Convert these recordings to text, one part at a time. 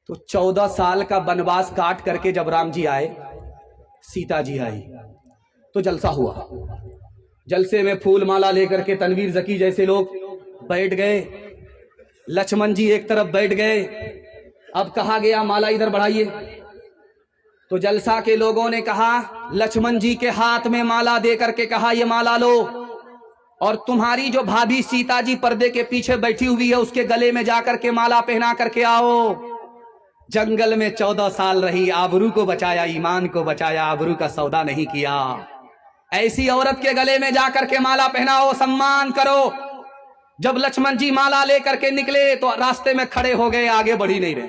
तो 14 साल का वनवास काट करके जब राम जी आए, सीता जी आई, तो जलसा हुआ। जलसे में फूल माला लेकर के तनवीर जकी जैसे लोग बैठ गए, लक्ष्मण जी एक तरफ बैठ गए। अब कहा गया माला इधर बढ़ाइए, तो जलसा के लोगों ने कहा, लक्ष्मण जी के हाथ में माला दे करके कहा, ये माला लो, और तुम्हारी जो भाभी सीता जी पर्दे के पीछे बैठी हुई है उसके गले में जाकर के माला पहना करके आओ। जंगल में 14 साल रही, आबरू को बचाया, ईमान को बचाया, आबरू का सौदा नहीं किया। ऐसी औरत के गले में जाकर के माला पहनाओ, सम्मान करो। जब लक्ष्मण जी माला लेकर के निकले तो रास्ते में खड़े हो गए, आगे बढ़ ही नहीं रहे।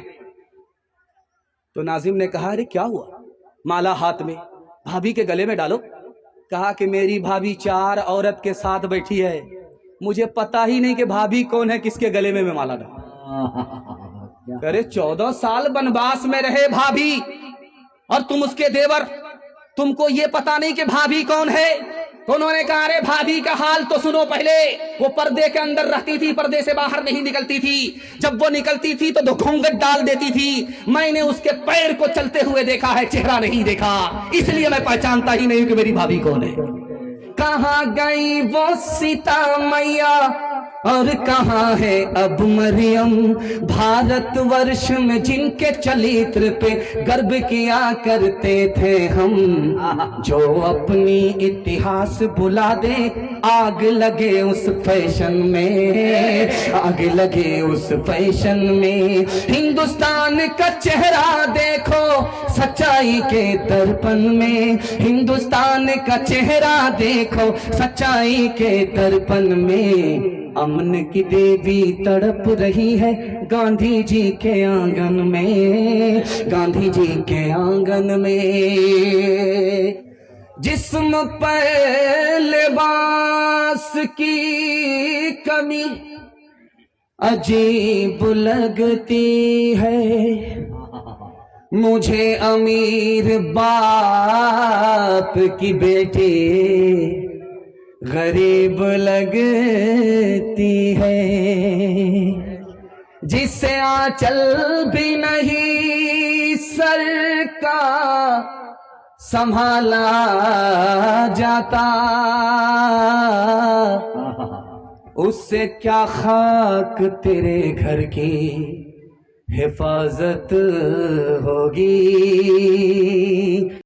तो नाजिम ने कहा, अरे क्या हुआ? माला हाथ में, भाभी के गले में डालो। कहा कि मेरी भाभी 4 औरत के साथ बैठी है, मुझे पता ही नहीं कि भाभी कौन है, किसके गले में मैं माला डालूं। अरे 14 साल वनवास में रहे भाभी, और तुम उसके देवर, तुमको ये पता नहीं कि भाभी कौन है? तो उन्होंने कहा, अरे भाभी का हाल तो सुनो पहले। वो पर्दे के अंदर रहती थी, पर्दे से बाहर नहीं निकलती थी। जब वो निकलती थी तो घूंघट डाल देती थी। मैंने उसके पैर को चलते हुए देखा है, चेहरा नहीं देखा, इसलिए मैं पहचानता ही नहीं कि मेरी भाभी कौन है। कहाँ गई वो सीता मैया और कहाँ है अब मरियम? भारतवर्ष में जिनके चरित्र पे गर्व किया करते थे हम, जो अपनी इतिहास भुला दे, आग लगे उस फैशन में, आग लगे उस फैशन में। हिंदुस्तान का चेहरा देखो सच्चाई के दर्पण में, हिंदुस्तान का चेहरा देखो सच्चाई के दर्पण में। अमन की देवी तड़प रही है गांधी जी के आंगन में, गांधी जी के आंगन में। जिस्म पर लिबास की कमी अजीब लगती है, मुझे अमीर बाप की बेटी गरीब लगती है। जिससे आंचल भी नहीं सर का संभाला जाता, उससे क्या खाक तेरे घर की हिफाजत होगी।